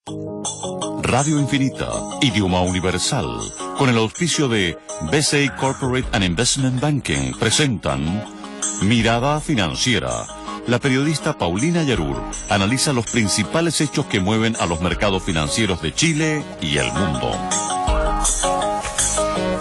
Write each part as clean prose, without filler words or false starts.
Radio Infinita, idioma universal, con el auspicio de BCI Corporate and Investment Banking, presentan Mirada Financiera. La periodista Paulina Yarur analiza los principales hechos que mueven a los mercados financieros de Chile y el mundo.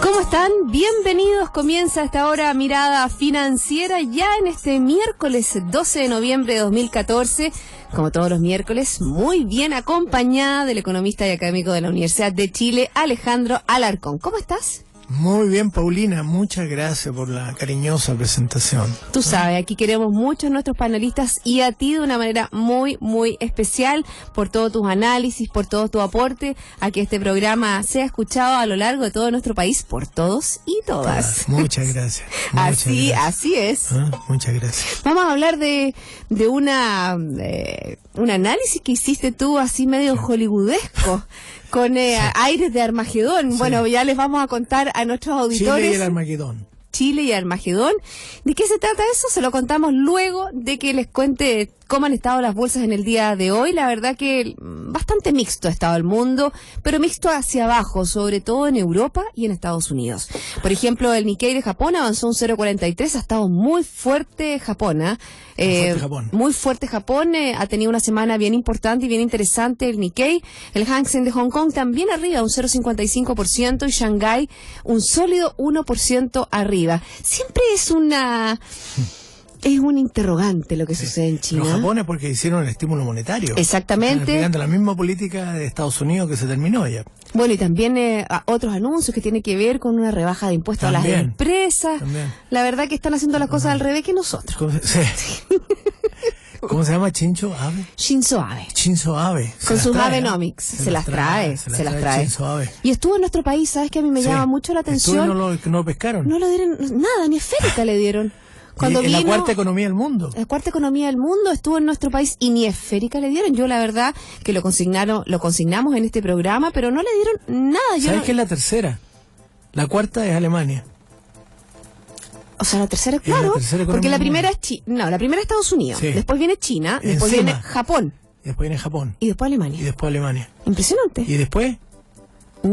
¿Cómo están? Bienvenidos. Comienza a esta hora Mirada Financiera ya en este miércoles 12 de noviembre de 2014. Como todos los miércoles, muy bien acompañada del economista y académico de la Universidad de Chile, Alejandro Alarcón. ¿Cómo estás? Muy bien, Paulina, muchas gracias por la cariñosa presentación. Tú sabes, aquí queremos mucho a nuestros panelistas y a ti de una manera muy, muy especial por todos tus análisis, por todo tu aporte a que este programa sea escuchado a lo largo de todo nuestro país por todos y todas. Muchas gracias. Así es. Muchas gracias. Vamos a hablar de un análisis que hiciste tú así medio hollywoodesco. Con aires de Armagedón. Sí. Bueno, ya les vamos a contar a nuestros auditores. Chile y el Armagedón. Chile y Armagedón. ¿De qué se trata eso? Se lo contamos luego de que les cuente cómo han estado las bolsas en el día de hoy. La verdad que bastante mixto ha estado el mundo, pero mixto hacia abajo, sobre todo en Europa y en Estados Unidos. Por ejemplo, el Nikkei de Japón avanzó un 0,43, ha estado muy fuerte Japón. Muy fuerte Japón, ha tenido una semana bien importante y bien interesante el Nikkei. El Hang Seng de Hong Kong también arriba, un 0,55%, y Shanghái un sólido 1% arriba. Siempre es un interrogante lo que sucede en China. Los japoneses porque hicieron el estímulo monetario. Exactamente. Están aplicando la misma política de Estados Unidos que se terminó ya. Bueno, y también otros anuncios que tienen que ver con una rebaja de impuestos a las empresas. También. La verdad que están haciendo las cosas al revés que nosotros. ¿Cómo se llama? ¿Shinzo Abe? Shinzo Abe. Shinzo Abe. Con sus Abenomics. Se las trae. Shinzo Abe. Y estuvo en nuestro país, ¿sabes? Que a mí me llama mucho la atención. No lo pescaron. No le dieron nada, ni esférica le dieron. Cuando en la cuarta economía del mundo. La cuarta economía del mundo estuvo en nuestro país y ni esférica le dieron. Yo la verdad que lo consignamos en este programa, pero no le dieron nada. ¿Sabes qué es la tercera? La cuarta es Alemania. O sea, la tercera, claro, porque la primera es la primera es Estados Unidos, después viene China, después viene Japón. Después viene Japón. Y después Alemania. Impresionante. Y después,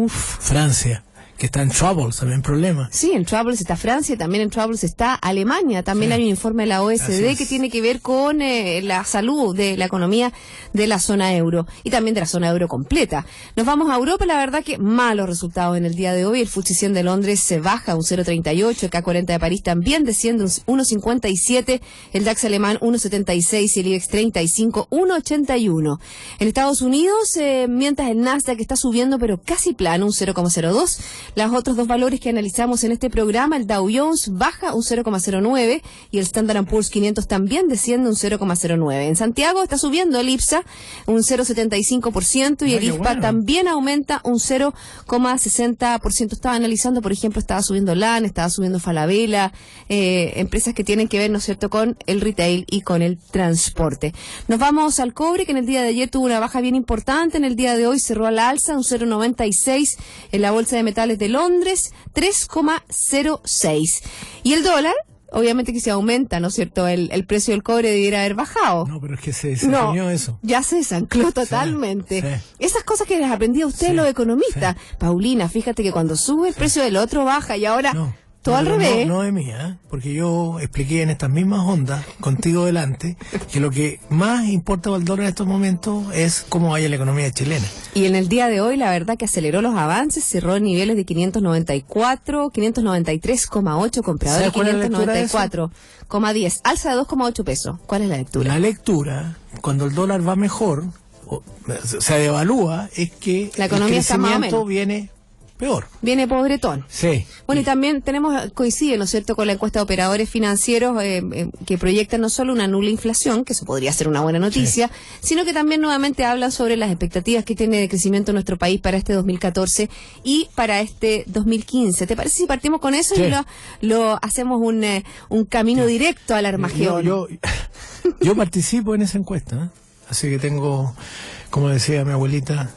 Francia, que está en troubles, también en problemas. Sí, en troubles está Francia, también en troubles está Alemania. También hay un informe de la OECD que tiene que ver con la salud de la economía de la zona euro y también de la zona euro completa. Nos vamos a Europa, la verdad que malos resultados en el día de hoy. El FTSE 100 de Londres se baja un 0,38, el K40 de París también desciende un 1,57, el DAX alemán 1,76 y el IBEX 35 1,81. En Estados Unidos, mientras el Nasdaq está subiendo pero casi plano, un 0,02. Los otros dos valores que analizamos en este programa, el Dow Jones baja un 0,09 y el Standard & Poor's 500 también desciende un 0,09. En Santiago está subiendo el IPSA un 0,75% y el IFPA también aumenta un 0,60%. Estaba analizando, por ejemplo, estaba subiendo LAN, estaba subiendo Falabella, empresas que tienen que ver, ¿no es cierto?, con el retail y con el transporte. Nos vamos al cobre, que en el día de ayer tuvo una baja bien importante, en el día de hoy cerró a la alza un 0,96 en la bolsa de metales de Londres, 3,06. Y el dólar, obviamente que se aumenta, ¿no es cierto? El precio del cobre debiera haber bajado. No, pero es que se desancló eso. Ya se desancló totalmente. Esas cosas que les aprendí a ustedes los economistas. Paulina, fíjate que cuando sube el precio del otro baja y ahora... Todo al revés. No es mía, porque yo expliqué en estas mismas ondas, contigo delante, que lo que más importa para el dólar en estos momentos es cómo vaya la economía chilena. Y en el día de hoy, la verdad que aceleró los avances, cerró en niveles de 593,8 compradores, 594,10, alza de 2,8 pesos. ¿Cuál es la lectura? La lectura, cuando el dólar va mejor, se devalúa, es que la economía el crecimiento viene peor. Viene pobretón. Sí. Bueno, y también coincide, ¿no es cierto?, con la encuesta de operadores financieros que proyectan no solo una nula inflación, que eso podría ser una buena noticia, sino que también nuevamente hablan sobre las expectativas que tiene de crecimiento nuestro país para este 2014 y para este 2015. ¿Te parece si partimos con eso y lo hacemos un camino directo al Armagedón? Yo participo en esa encuesta, así que tengo, como decía mi abuelita,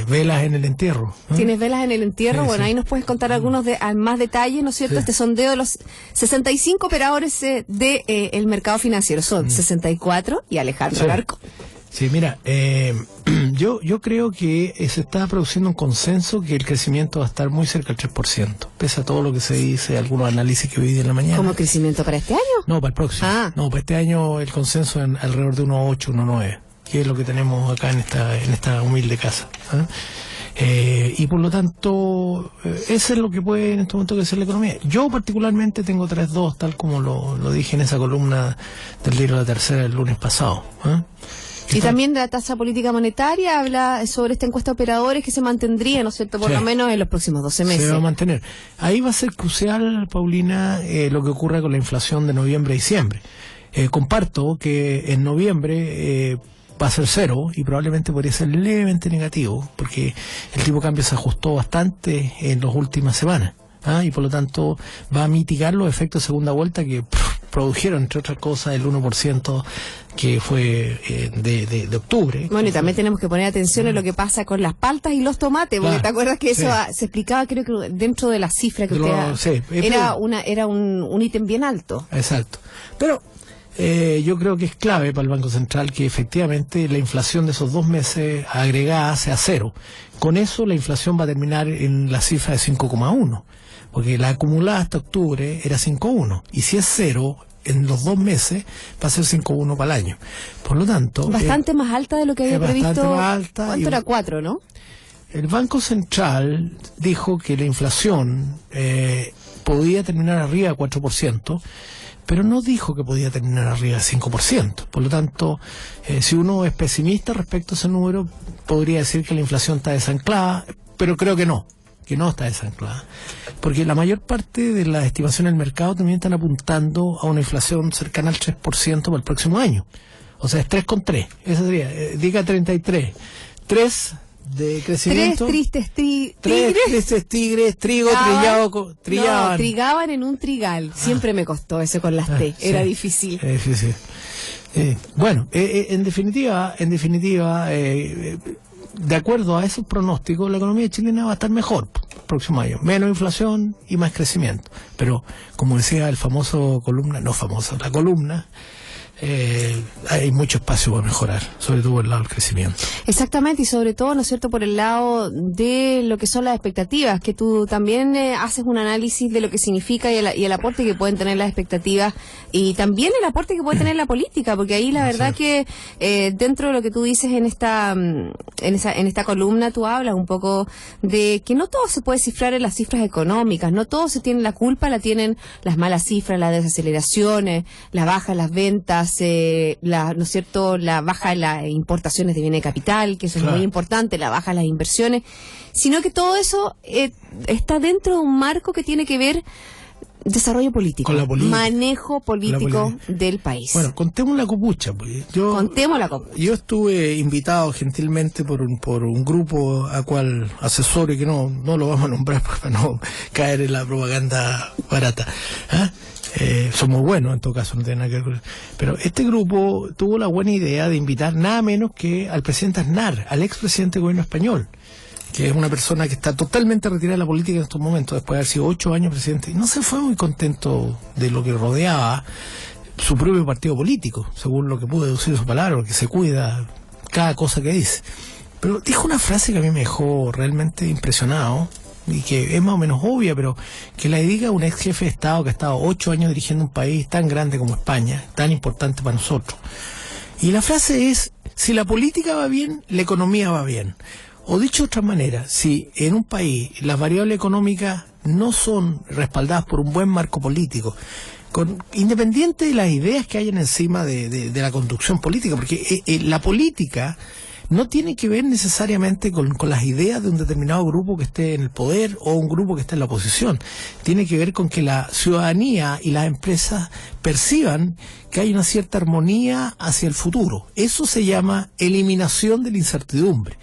velas en el entierro. ¿Tienes velas en el entierro? Bueno, ahí nos puedes contar algunos más detalles, ¿no es cierto? Este sondeo de los 65 operadores del mercado financiero. Son 64 y Alejandro Alarcón. Sí, mira, yo creo que se está produciendo un consenso que el crecimiento va a estar muy cerca del 3%, pese a todo lo que se dice, algunos análisis que vi en la mañana. ¿Como crecimiento para este año? No, para el próximo. No, para este año el consenso es alrededor de 1,8, 1,9, que es lo que tenemos acá en esta humilde casa. Y por lo tanto, eso es lo que puede en este momento crecer la economía. Yo particularmente tengo 3,2, tal como lo dije en esa columna del diario La Tercera el lunes pasado. Y también de la tasa política monetaria habla sobre esta encuesta de operadores que se mantendría, ¿no es cierto?, por lo menos en los próximos 12 meses. Se va a mantener. Ahí va a ser crucial, Paulina, lo que ocurra con la inflación de noviembre y diciembre. Comparto que en noviembre va a ser 0 y probablemente podría ser levemente negativo, porque el tipo de cambio se ajustó bastante en las últimas semanas. Y por lo tanto va a mitigar los efectos de segunda vuelta que produjeron, entre otras cosas, el 1% que fue de octubre. Bueno, y también tenemos que poner atención en lo que pasa con las paltas y los tomates, porque te acuerdas que eso se explicaba, creo que dentro de la cifra que era un ítem bien alto. Exacto. Pero yo creo que es clave para el Banco Central que efectivamente la inflación de esos 2 meses agregada sea 0. Con eso la inflación va a terminar en la cifra de 5,1, porque la acumulada hasta octubre era 5,1, y si es 0 en los 2 meses va a ser 5,1 para el año. Por lo tanto, bastante más alta de lo que había previsto. Más alta. ¿Cuánto era? 4, ¿no? El Banco Central dijo que la inflación podía terminar arriba de 4%, pero no dijo que podía terminar arriba de 5%. Por lo tanto, si uno es pesimista respecto a ese número, podría decir que la inflación está desanclada, pero creo que no está desanclada. Porque la mayor parte de las estimaciones del mercado también están apuntando a una inflación cercana al 3% para el próximo año. O sea, es 3,3. Eso sería, diga 33. 3 de crecimiento. 3 tristes tigres, trigo trillaban. No, trigaban en un trigal. Siempre me costó eso con las T. Era difícil. Difícil. Bueno, en definitiva, de acuerdo a esos pronósticos, la economía chilena va a estar mejor el próximo año. Menos inflación y más crecimiento. Pero, como decía la columna, hay mucho espacio para mejorar, sobre todo por el lado del crecimiento. Exactamente, y sobre todo, ¿no es cierto?, por el lado de lo que son las expectativas, que tú también haces un análisis de lo que significa y el aporte que pueden tener las expectativas, y también el aporte que puede tener la política, porque ahí la verdad que dentro de lo que tú dices en esta columna, tú hablas un poco de que no todo se puede cifrar en las cifras económicas, no todo se tiene la culpa, la tienen las malas cifras, las desaceleraciones, la baja en las ventas, ¿no es cierto?, la baja en las importaciones de bienes de capital, que eso es muy importante, la baja en las inversiones, sino que todo eso está dentro de un marco que tiene que ver desarrollo político, manejo político del país. Bueno, contemos la copucha. Pues. Contemos la copucha. Yo estuve invitado gentilmente por un grupo a cual asesoro, y que no lo vamos a nombrar para no caer en la propaganda barata. Son muy buenos, en todo caso, no tiene nada que ver con eso. Pero este grupo tuvo la buena idea de invitar nada menos que al presidente Aznar, al expresidente del gobierno español, que es una persona que está totalmente retirada de la política en estos momentos, después de haber sido 8 años presidente, y no se fue muy contento de lo que rodeaba su propio partido político, según lo que pude deducir de su palabra, porque se cuida cada cosa que dice. Pero dijo una frase que a mí me dejó realmente impresionado, y que es más o menos obvia, pero que la diga un ex jefe de Estado que ha estado 8 años dirigiendo un país tan grande como España, tan importante para nosotros. Y la frase es: si la política va bien, la economía va bien. O dicho de otra manera, si en un país las variables económicas no son respaldadas por un buen marco político, independiente de las ideas que hayan encima de la conducción política, porque la política no tiene que ver necesariamente con las ideas de un determinado grupo que esté en el poder o un grupo que esté en la oposición. Tiene que ver con que la ciudadanía y las empresas perciban que hay una cierta armonía hacia el futuro. Eso se llama eliminación de la incertidumbre.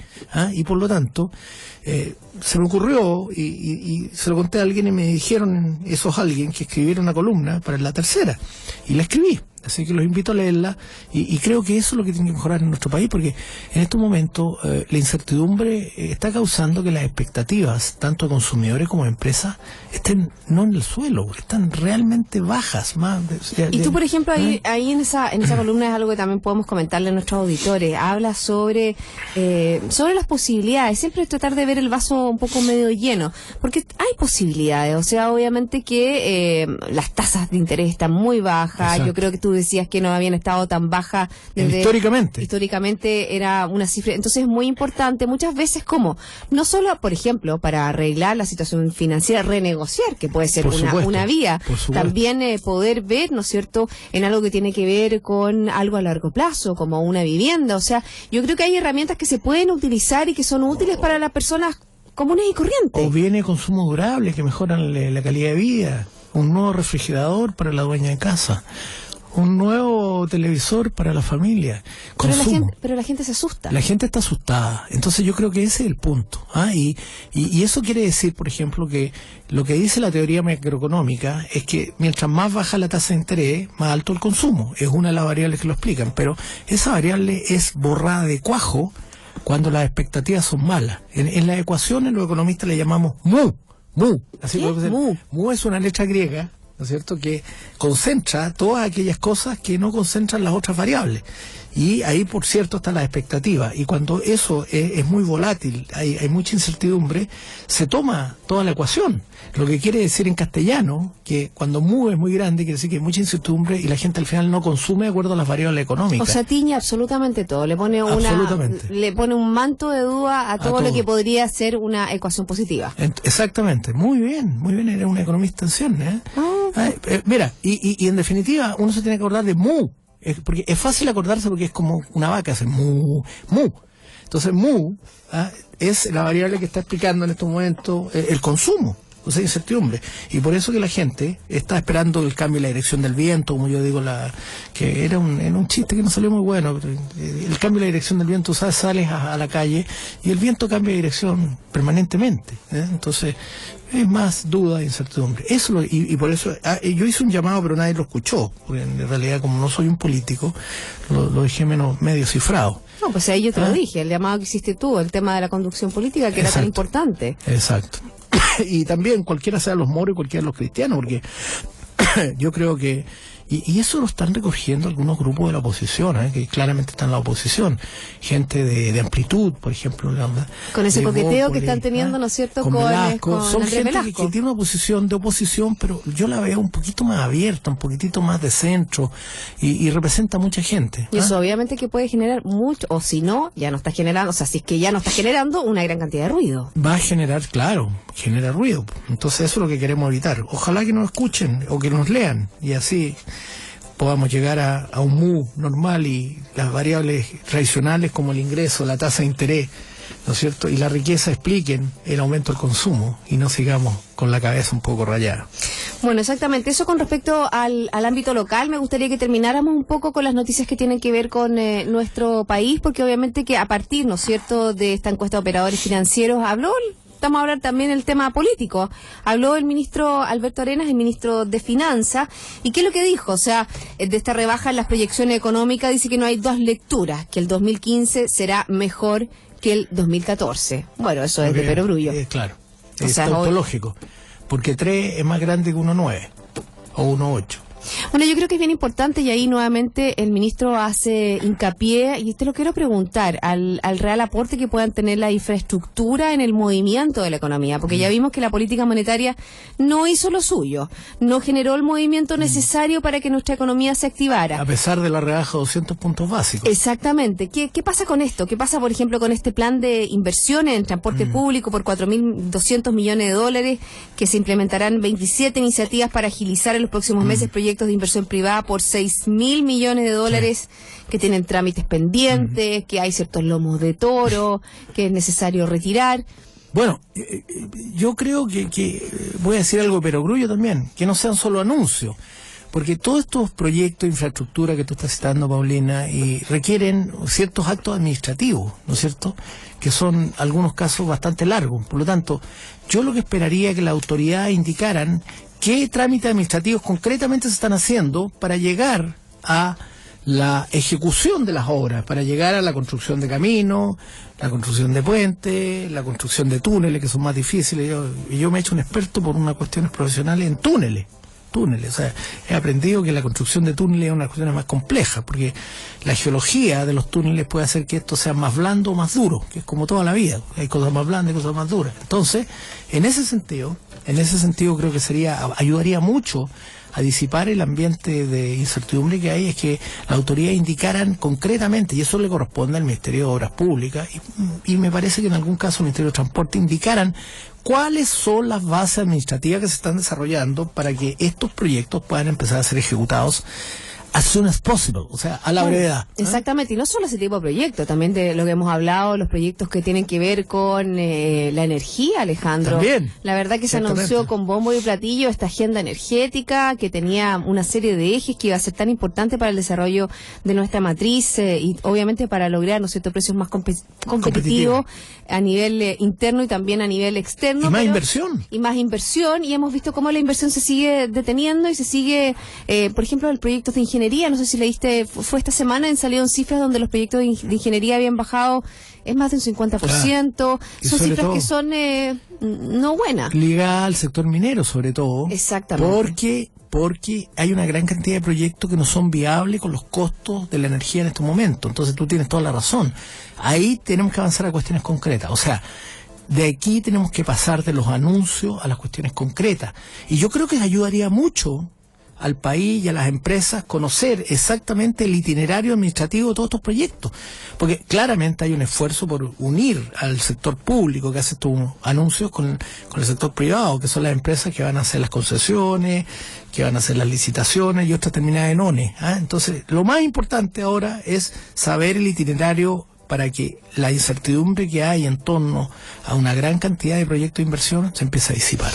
Y por lo tanto, se me ocurrió, y se lo conté a alguien, y me dijeron esos alguien que escribiera una columna para La Tercera. Y la escribí. Así que los invito a leerla y creo que eso es lo que tiene que mejorar en nuestro país, porque en estos momentos la incertidumbre está causando que las expectativas, tanto de consumidores como de empresas, estén no en el suelo, están realmente bajas. Y tú, por ejemplo, ahí en esa columna es algo que también podemos comentarle a nuestros auditores. Habla sobre las posibilidades, siempre tratar de ver el vaso un poco medio lleno, porque hay posibilidades, o sea, obviamente que las tasas de interés están muy bajas. Exacto. Yo creo que tú decías que no habían estado tan bajas históricamente era una cifra, entonces es muy importante muchas veces como no solo, por ejemplo, para arreglar la situación financiera, renegociar, que puede ser una vía, también poder ver, ¿no es cierto?, en algo que tiene que ver con algo a largo plazo, como una vivienda. O sea, yo creo que hay herramientas que se pueden utilizar y que son útiles para las personas comunes y corrientes. O bienes de consumo durable que mejoran la calidad de vida, un nuevo refrigerador para la dueña de casa, un nuevo televisor para la familia. Pero la gente se asusta. La gente está asustada. Entonces yo creo que ese es el punto. Y eso quiere decir, por ejemplo, que lo que dice la teoría macroeconómica es que mientras más baja la tasa de interés, más alto el consumo. Es una de las variables que lo explican. Pero esa variable es borrada de cuajo cuando las expectativas son malas. En las ecuaciones los economistas le llamamos mu. Así mu es una letra griega, ¿no es cierto?, que concentra todas aquellas cosas que no concentran las otras variables. Y ahí, por cierto, está la expectativa. Y cuando eso es muy volátil, hay mucha incertidumbre, se toma toda la ecuación. Lo que quiere decir en castellano, que cuando mu es muy grande, quiere decir que hay mucha incertidumbre y la gente al final no consume de acuerdo a las variables económicas. O sea, tiñe absolutamente todo. Le pone un manto de duda a todo lo que podría ser una ecuación positiva. Exactamente. Muy bien. Eres un economista en ciernes, mira, y en definitiva, uno se tiene que acordar de mu. Porque es fácil acordarse porque es como una vaca, hace mu. Entonces mu es la variable que está explicando en estos momentos el consumo, o sea, incertidumbre. Y por eso que la gente está esperando el cambio y la dirección del viento, como yo digo, que era un chiste que no salió muy bueno. El cambio y la dirección del viento, ¿sabes? Sales a la calle y el viento cambia de dirección permanentemente. Entonces es más duda e incertidumbre. Y por eso yo hice un llamado, pero nadie lo escuchó, porque en realidad, como no soy un político, lo dejé medio cifrado. No, pues ahí yo te lo dije, el llamado que hiciste tú, el tema de la conducción política, que era tan importante. Exacto. Y también cualquiera sea los moros y cualquiera los cristianos, porque yo creo que y eso lo están recogiendo algunos grupos de la oposición, que claramente están en la oposición, gente de Amplitud, por ejemplo, con ese coqueteo que están teniendo, ¿no es cierto?, con son Andrés gente Velasco, que tiene una posición de oposición, pero yo la veo un poquito más abierta, un poquitito más de centro, y representa a mucha gente. Y eso obviamente que puede generar mucho, o si no, ya no está generando, o sea, si es que ya no está generando una gran cantidad de ruido. Va a generar, claro, genera ruido. Entonces eso es lo que queremos evitar. Ojalá que nos escuchen o que nos lean, y así podamos llegar a un mu normal y las variables tradicionales como el ingreso, la tasa de interés, ¿no es cierto?, y la riqueza expliquen el aumento del consumo y no sigamos con la cabeza un poco rayada. Bueno, exactamente. Eso con respecto al ámbito local. Me gustaría que termináramos un poco con las noticias que tienen que ver con nuestro país, porque obviamente que a partir, ¿no es cierto?, de esta encuesta de operadores financieros estamos a hablar también del tema político. Habló el ministro Alberto Arenas, el ministro de Finanzas, y ¿qué es lo que dijo? O sea, de esta rebaja en las proyecciones económicas, dice que no hay dos lecturas, que el 2015 será mejor que el 2014. Bueno, eso es de perogrullo. Claro, es tautológico, porque 3 es más grande que 1,9 o 1,8. Bueno, yo creo que es bien importante, y ahí nuevamente el ministro hace hincapié, y te lo quiero preguntar, al real aporte que puedan tener la infraestructura en el movimiento de la economía, porque ya vimos que la política monetaria no hizo lo suyo, no generó el movimiento necesario para que nuestra economía se activara. A pesar de la rebaja de 200 puntos básicos. Exactamente. ¿Qué pasa con esto? ¿Qué pasa, por ejemplo, con este plan de inversiones en transporte público por 4.200 millones de dólares, que se implementarán 27 iniciativas para agilizar en los próximos meses proyectos de inversión privada por 6.000 millones de dólares, que tienen trámites pendientes, que hay ciertos lomos de toro, que es necesario retirar? Bueno, yo creo que voy a decir algo de perogrullo también, que no sean solo anuncios, porque todos estos proyectos de infraestructura que tú estás citando, Paulina, y requieren ciertos actos administrativos, ¿no es cierto?, que son algunos casos bastante largos. Por lo tanto, yo lo que esperaría es que las autoridades indicaran qué trámites administrativos concretamente se están haciendo para llegar a la ejecución de las obras para llegar a la construcción de caminos, la construcción de puentes, la construcción de túneles, que son más difíciles. Yo me he hecho un experto por unas cuestiones profesionales en túneles. O sea, he aprendido que la construcción de túneles es una cuestión más compleja, porque la geología de los túneles puede hacer que esto sea más blando o más duro, que es como toda la vida, hay cosas más blandas y cosas más duras. Entonces, en ese sentido creo que ayudaría mucho a disipar el ambiente de incertidumbre que hay, es que las autoridades indicaran concretamente, y eso le corresponde al Ministerio de Obras Públicas, y me parece que en algún caso el Ministerio de Transporte, indicaran cuáles son las bases administrativas que se están desarrollando para que estos proyectos puedan empezar a ser ejecutados as soon as possible, o sea, a la brevedad. Exactamente, y no solo ese tipo de proyectos, también de lo que hemos hablado, los proyectos que tienen que ver con la energía, Alejandro. También. La verdad que se anunció con bombo y platillo esta agenda energética que tenía una serie de ejes que iba a ser tan importante para el desarrollo de nuestra matriz y obviamente para lograr, ¿no es cierto?, precios más competitivos a nivel interno y también a nivel externo. Y más inversión. Y más inversión, y hemos visto cómo la inversión se sigue deteniendo y se sigue, por ejemplo, el proyecto de ingeniería, no sé si leíste, fue esta semana, salieron cifras donde los proyectos de ingeniería habían bajado, es más de un 50%, claro. Son cifras que son no buenas. Ligada al sector minero, sobre todo. Exactamente. Porque hay una gran cantidad de proyectos que no son viables con los costos de la energía en este momento. Entonces tú tienes toda la razón. Ahí tenemos que avanzar a cuestiones concretas. O sea, de aquí tenemos que pasar de los anuncios a las cuestiones concretas. Y yo creo que ayudaría mucho al país y a las empresas conocer exactamente el itinerario administrativo de todos estos proyectos, porque claramente hay un esfuerzo por unir al sector público que hace estos anuncios con el sector privado, que son las empresas que van a hacer las concesiones, que van a hacer las licitaciones y otras terminadas en ONE. Entonces, lo más importante ahora es saber el itinerario para que la incertidumbre que hay en torno a una gran cantidad de proyectos de inversión se empiece a disipar.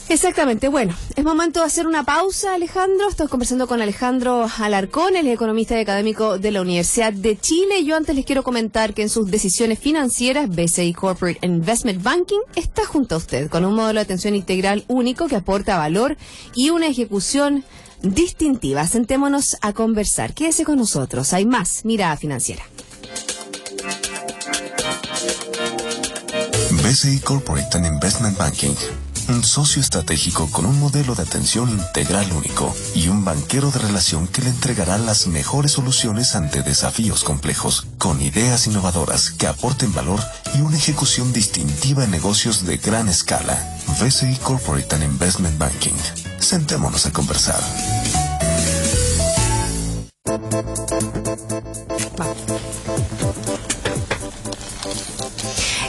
Exactamente. Bueno, es momento de hacer una pausa, Alejandro. Estamos conversando con Alejandro Alarcón, el economista y académico de la Universidad de Chile. Yo antes les quiero comentar que en sus decisiones financieras, BCI Corporate Investment Banking está junto a usted con un modelo de atención integral único que aporta valor y una ejecución distintiva. Sentémonos a conversar. Quédese con nosotros. Hay más Mirada Financiera. BCI Corporate Investment Banking. Un socio estratégico con un modelo de atención integral único y un banquero de relación que le entregará las mejores soluciones ante desafíos complejos, con ideas innovadoras que aporten valor y una ejecución distintiva en negocios de gran escala. BCI Corporate Investment Banking. Sentémonos a conversar.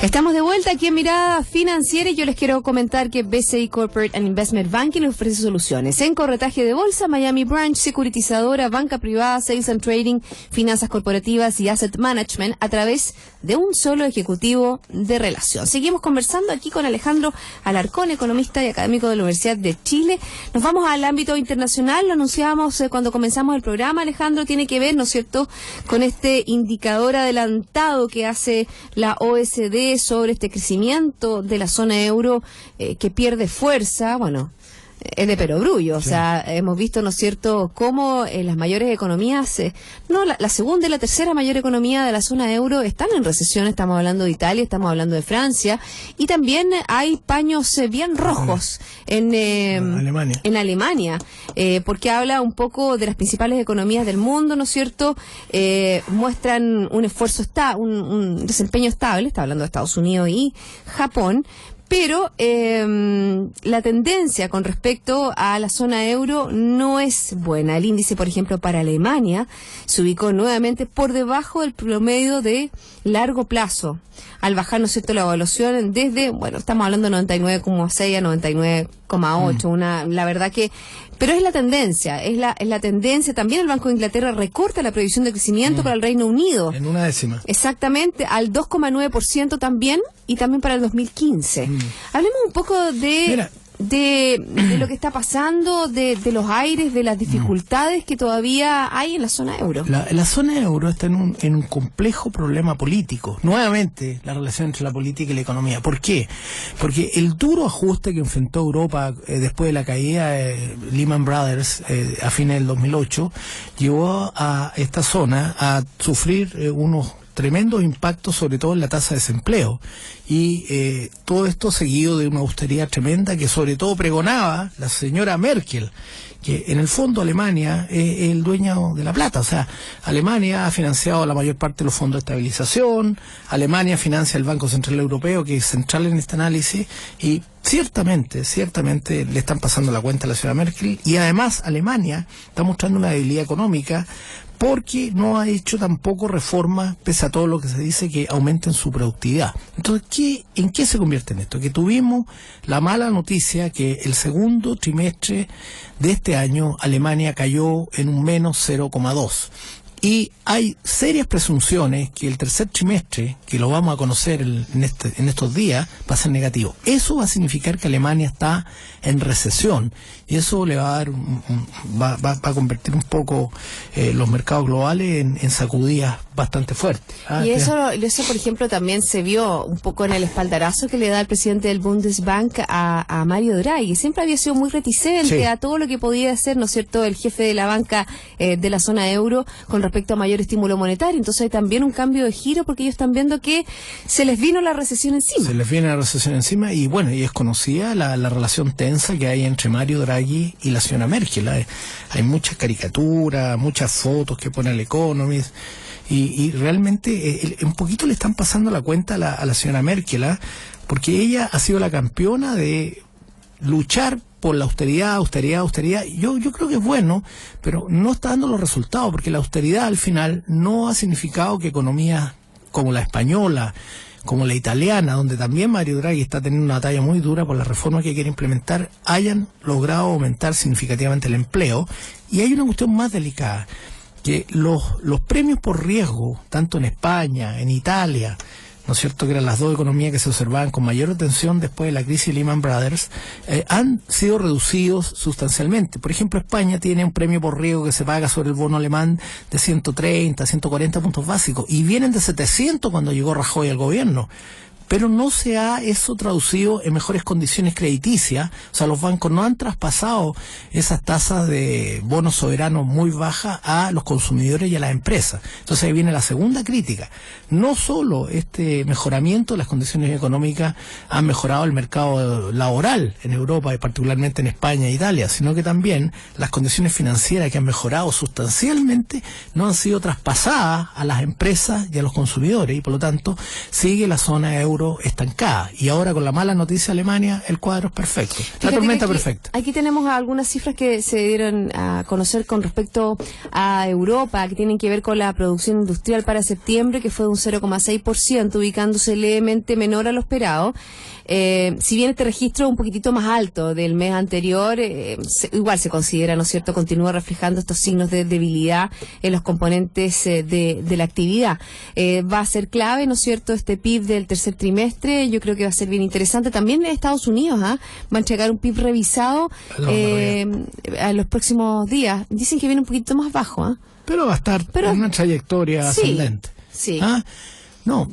Estamos de vuelta aquí en Mirada Financiera y yo les quiero comentar que BCI Corporate and Investment Banking les ofrece soluciones en corretaje de bolsa, Miami Branch, securitizadora, banca privada, sales and trading, finanzas corporativas y asset management a través de un solo ejecutivo de relación. Seguimos conversando aquí con Alejandro Alarcón, economista y académico de la Universidad de Chile. Nos vamos al ámbito internacional, lo anunciábamos cuando comenzamos el programa, Alejandro, tiene que ver, ¿no es cierto?, con este indicador adelantado que hace la OSD sobre este crecimiento de la zona euro que pierde fuerza. Bueno, es de perogrullo, sí. O sea, hemos visto, ¿no es cierto?, cómo las mayores economías, la segunda y la tercera mayor economía de la zona euro están en recesión. Estamos hablando de Italia, estamos hablando de Francia, y también hay paños bien rojos en Alemania, porque habla un poco de las principales economías del mundo, ¿no es cierto?, muestran un esfuerzo, un desempeño estable, está hablando de Estados Unidos y Japón. Pero la tendencia con respecto a la zona euro no es buena. El índice, por ejemplo, para Alemania se ubicó nuevamente por debajo del promedio de largo plazo, al bajar, ¿no es cierto?, la evaluación desde, bueno, estamos hablando de 99,6 a 99,8, la verdad que, pero es la tendencia, es la tendencia. También el Banco de Inglaterra recorta la previsión de crecimiento para el Reino Unido. En una décima. Exactamente, al 2,9% también, y también para el 2015. Hablemos un poco de de lo que está pasando, de los aires, de las dificultades que todavía hay en la zona euro. La zona euro está en un complejo problema político. Nuevamente, la relación entre la política y la economía. ¿Por qué? Porque el duro ajuste que enfrentó Europa después de la caída de Lehman Brothers a fines del 2008 llevó a esta zona a sufrir unos tremendos impactos, sobre todo en la tasa de desempleo, y todo esto seguido de una austeridad tremenda que sobre todo pregonaba la señora Merkel, que en el fondo Alemania es el dueño de la plata. O sea, Alemania ha financiado la mayor parte de los fondos de estabilización, Alemania financia el Banco Central Europeo, que es central en este análisis, y ciertamente le están pasando la cuenta a la señora Merkel, y además Alemania está mostrando una debilidad económica porque no ha hecho tampoco reformas, pese a todo lo que se dice, que aumenten su productividad. Entonces, ¿en qué se convierte en esto? Que tuvimos la mala noticia que el segundo trimestre de este año Alemania cayó en un menos 0,2. Y hay serias presunciones que el tercer trimestre, que lo vamos a conocer en estos días, va a ser negativo. Eso va a significar que Alemania está en recesión, y eso le va a dar va a convertir un poco los mercados globales en sacudidas bastante fuertes. Y eso, por ejemplo, también se vio un poco en el espaldarazo que le da el presidente del Bundesbank a Mario Draghi. Siempre había sido muy reticente a todo lo que podía hacer, ¿no es cierto?, el jefe de la banca de la zona euro con respecto a mayor estímulo monetario. Entonces hay también un cambio de giro, porque ellos están viendo que se les vino la recesión encima. Se les viene la recesión encima, y bueno, y es conocida la relación tensa que hay entre Mario Draghi y la señora Merkel. Hay muchas caricaturas, muchas fotos que pone el Economist, y realmente un poquito le están pasando la cuenta a la señora Merkel, porque ella ha sido la campeona de luchar por la austeridad. Yo creo que es bueno, pero no está dando los resultados, porque la austeridad al final no ha significado que economías como la española, como la italiana, donde también Mario Draghi está teniendo una batalla muy dura por la reforma que quiere implementar, hayan logrado aumentar significativamente el empleo. Y hay una cuestión más delicada, que los premios por riesgo, tanto en España, en Italia, ¿no es cierto?, que eran las dos economías que se observaban con mayor atención después de la crisis de Lehman Brothers, han sido reducidos sustancialmente. Por ejemplo, España tiene un premio por riesgo que se paga sobre el bono alemán de 130, 140 puntos básicos, y vienen de 700 cuando llegó Rajoy al gobierno. Pero no se ha eso traducido en mejores condiciones crediticias. O sea, los bancos no han traspasado esas tasas de bonos soberanos muy bajas a los consumidores y a las empresas. Entonces ahí viene la segunda crítica. No solo este mejoramiento de las condiciones económicas ha mejorado el mercado laboral en Europa, y particularmente en España e Italia, sino que también las condiciones financieras, que han mejorado sustancialmente, no han sido traspasadas a las empresas y a los consumidores, y por lo tanto sigue la zona euro estancada. Y ahora, con la mala noticia de Alemania, el cuadro es perfecto. La tormenta perfecta. Aquí tenemos algunas cifras que se dieron a conocer con respecto a Europa, que tienen que ver con la producción industrial para septiembre, que fue de un 0,6%, ubicándose levemente menor a lo esperado. Si bien este registro es un poquitito más alto del mes anterior, igual se considera, ¿no es cierto?, continúa reflejando estos signos de debilidad en los componentes de la actividad. Va a ser clave, ¿no es cierto?, este PIB del tercer trimestre. Yo creo que va a ser bien interesante. También en Estados Unidos va a entregar un PIB revisado a los próximos días. Dicen que viene un poquito más bajo. Pero va a estar en una trayectoria ascendente. Sí. No,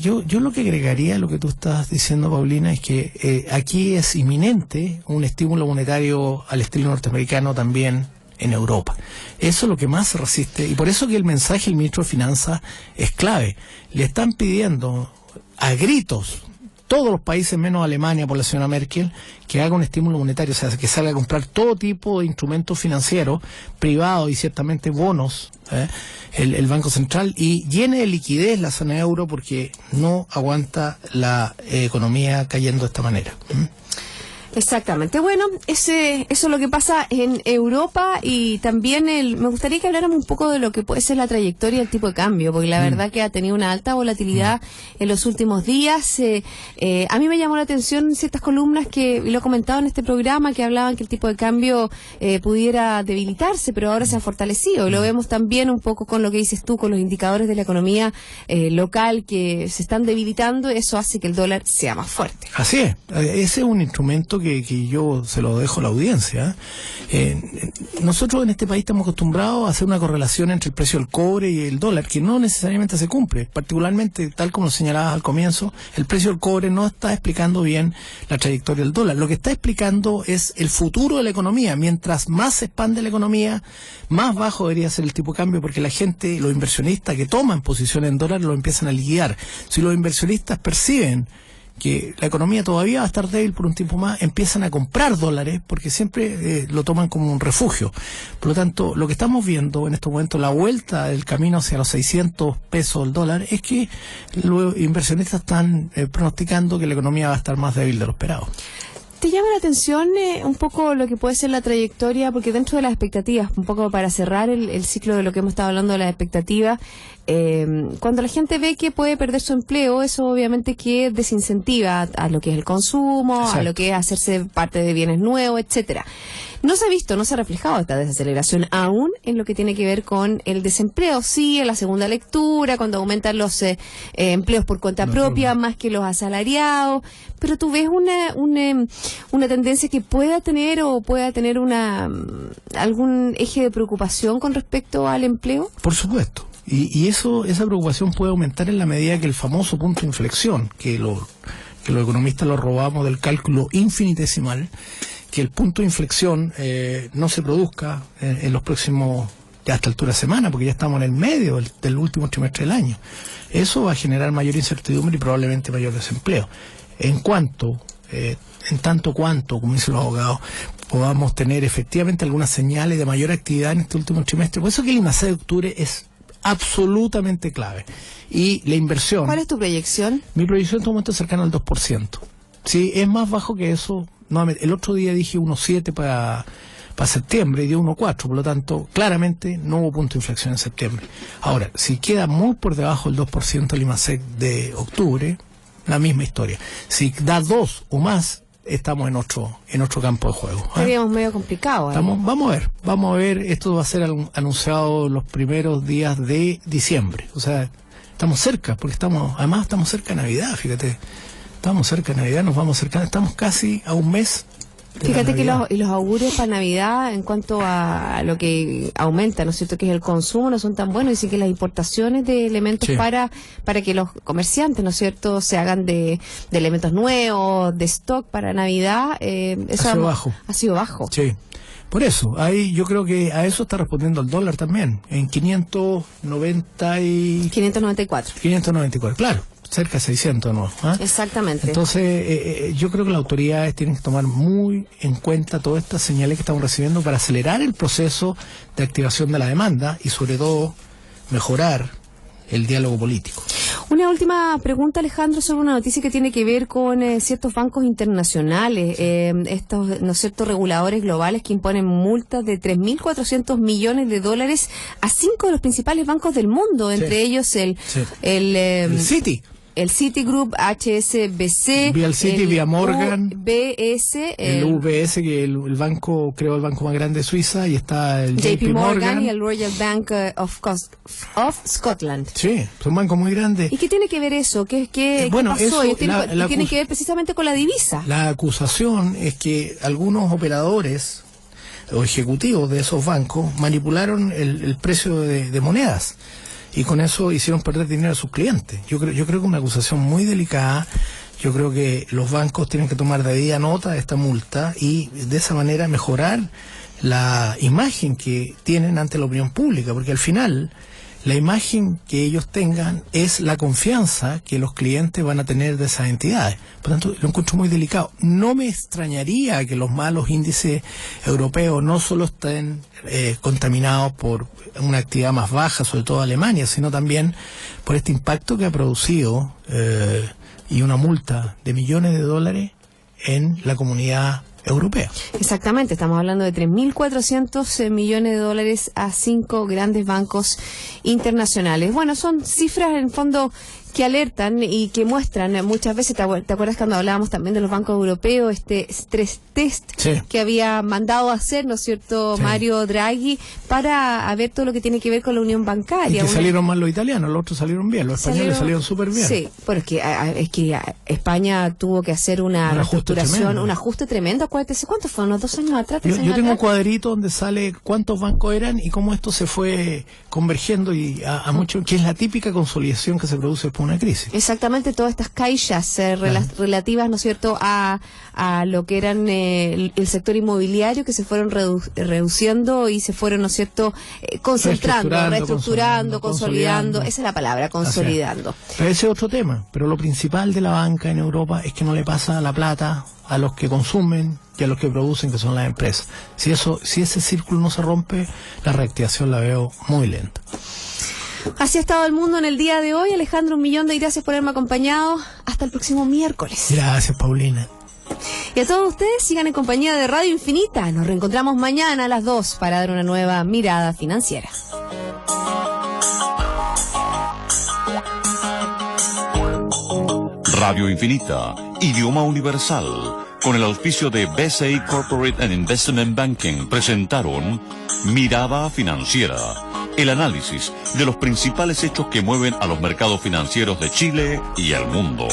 yo lo que agregaría a lo que tú estás diciendo, Paulina, es que aquí es inminente un estímulo monetario al estilo norteamericano también en Europa. Eso es lo que más se resiste, y por eso que el mensaje del ministro de Finanzas es clave. Le están pidiendo a gritos todos los países menos Alemania, por la señora Merkel, que haga un estímulo monetario, o sea, que salga a comprar todo tipo de instrumentos financieros, privados y ciertamente bonos, el Banco Central, y llene de liquidez la zona euro, porque no aguanta la economía cayendo de esta manera. Exactamente. Bueno, eso es lo que pasa en Europa, y también me gustaría que habláramos un poco de lo que puede ser la trayectoria del tipo de cambio, porque la verdad que ha tenido una alta volatilidad en los últimos días. A mí me llamó la atención ciertas columnas que lo he comentado en este programa, que hablaban que el tipo de cambio pudiera debilitarse, pero ahora se ha fortalecido. Y lo vemos también un poco con lo que dices tú, con los indicadores de la economía local que se están debilitando. Eso hace que el dólar sea más fuerte. Así es. Ese es un instrumento que yo se lo dejo a la audiencia. Nosotros en este país estamos acostumbrados a hacer una correlación entre el precio del cobre y el dólar, que no necesariamente se cumple. Particularmente, tal como lo señalabas al comienzo, el precio del cobre no está explicando bien la trayectoria del dólar. Lo que está explicando es el futuro de la economía. Mientras más se expande la economía, más bajo debería ser el tipo de cambio, porque la gente, los inversionistas que toman posiciones en dólares, lo empiezan a liquidar. Si los inversionistas perciben que la economía todavía va a estar débil por un tiempo más, empiezan a comprar dólares porque siempre lo toman como un refugio. Por lo tanto, lo que estamos viendo en estos momentos, la vuelta del camino hacia los 600 pesos el dólar, es que los inversionistas están pronosticando que la economía va a estar más débil de lo esperado. ¿Te llama la atención un poco lo que puede ser la trayectoria? Porque dentro de las expectativas, un poco para cerrar el ciclo de lo que hemos estado hablando de las expectativas, cuando la gente ve que puede perder su empleo, eso obviamente que desincentiva a lo que es el consumo, exacto, a lo que es hacerse parte de bienes nuevos, etcétera. No se ha visto, no se ha reflejado esta desaceleración aún en lo que tiene que ver con el desempleo. Sí, en la segunda lectura, cuando aumentan los empleos por cuenta propia, más que los asalariados, pero tú ves una tendencia que pueda tener algún eje de preocupación con respecto al empleo. Por supuesto. Y esa preocupación puede aumentar en la medida que el famoso punto de inflexión, que los economistas lo robamos del cálculo infinitesimal, que el punto de inflexión no se produzca en los próximos, ya a esta altura de semana, porque ya estamos en el medio del último trimestre del año. Eso va a generar mayor incertidumbre y probablemente mayor desempleo. En tanto cuanto, como dicen los abogados, podamos tener efectivamente algunas señales de mayor actividad en este último trimestre. Por eso que el IMACED de octubre es absolutamente clave. Y la inversión... ¿Cuál es tu proyección? Mi proyección en este momento es cercana al 2%. Sí, es más bajo que eso. No, el otro día dije 1,7 para septiembre y dio 1,4, por lo tanto, claramente no hubo punto de inflexión en septiembre. Ahora, si queda muy por debajo del 2% el IMACEC de octubre, la misma historia. Si da 2 o más, estamos en otro campo de juego. Seríamos medio complicado. Vamos a ver, esto va a ser anunciado los primeros días de diciembre. O sea, estamos cerca, porque además estamos cerca de Navidad, fíjate. Estamos cerca de Navidad, nos vamos acercando, estamos casi a un mes. Fíjate que los augurios para Navidad, en cuanto a lo que aumenta, ¿no es cierto?, que es el consumo, no son tan buenos. Dicen que las importaciones de elementos para que los comerciantes, ¿no es cierto?, se hagan de elementos nuevos, de stock para Navidad, eso ha sido bajo. Sí. Por eso, ahí yo creo que a eso está respondiendo el dólar también, en 594, claro. Cerca de 600, ¿no? ¿Ah? Exactamente. Entonces, yo creo que las autoridades tienen que tomar muy en cuenta todas estas señales que estamos recibiendo para acelerar el proceso de activación de la demanda y, sobre todo, mejorar el diálogo político. Una última pregunta, Alejandro, sobre una noticia que tiene que ver con ciertos bancos internacionales, estos, ¿no es cierto?, reguladores globales que imponen multas de 3.400 millones de dólares a 5 de los principales bancos del mundo, entre ellos el Citi. El Citigroup, HSBC, vía el Citi, vía Morgan, UBS, el UBS, que el banco, creo el banco más grande de Suiza, y está el JP Morgan y el Royal Bank of Scotland. Sí, son bancos muy grandes. ¿Y qué tiene que ver eso? ¿Qué pasó? Tiene que ver precisamente con la divisa. La acusación es que algunos operadores o ejecutivos de esos bancos manipularon el precio de monedas. Y con eso hicieron perder dinero a sus clientes. Yo creo que es una acusación muy delicada. Yo creo que los bancos tienen que tomar debida nota de esta multa y de esa manera mejorar la imagen que tienen ante la opinión pública, porque al final la imagen que ellos tengan es la confianza que los clientes van a tener de esas entidades. Por tanto, lo encuentro muy delicado. No me extrañaría que los malos índices europeos no solo estén contaminados por una actividad más baja, sobre todo Alemania, sino también por este impacto que ha producido y una multa de millones de dólares en la comunidad europea. Exactamente, estamos hablando de 3.400 millones de dólares a 5 grandes bancos internacionales. Bueno, son cifras en fondo que alertan y que muestran muchas veces, ¿te acuerdas cuando hablábamos también de los bancos europeos, este stress test que había mandado a hacer, ¿no es cierto, Mario Draghi, para ver todo lo que tiene que ver con la unión bancaria? Y que salieron mal los italianos, los otros salieron bien, los españoles salieron súper bien. Sí, pero es que España tuvo que hacer una reestructuración, un ajuste tremendo. Acuérdate, ¿cuántos fueron? ¿Unos 2 años atrás? Yo tengo un cuadrito donde sale cuántos bancos eran y cómo esto se fue convergiendo y a mucho, que es la típica consolidación que se produce después de una crisis. Exactamente, todas estas caixas relativas, ¿no es cierto?, a lo que eran el sector inmobiliario, que se fueron reduciendo y se fueron, ¿no es cierto?, concentrando, reestructurando, consolidando. Esa es la palabra, consolidando. Pero ese es otro tema. Pero lo principal de la banca en Europa es que no le pasa la plata a los que consumen y a los que producen, que son las empresas. Si ese círculo no se rompe, la reactivación la veo muy lenta. Así ha estado el mundo en el día de hoy. Alejandro, 1.000.000 de gracias por haberme acompañado. Hasta el próximo miércoles. Gracias, Paulina. Y a todos ustedes, sigan en compañía de Radio Infinita. Nos reencontramos mañana a las 2 para dar una nueva mirada financiera. Radio Infinita, idioma universal, con el auspicio de BCI Corporate and Investment Banking, presentaron Mirada Financiera, el análisis de los principales hechos que mueven a los mercados financieros de Chile y el mundo.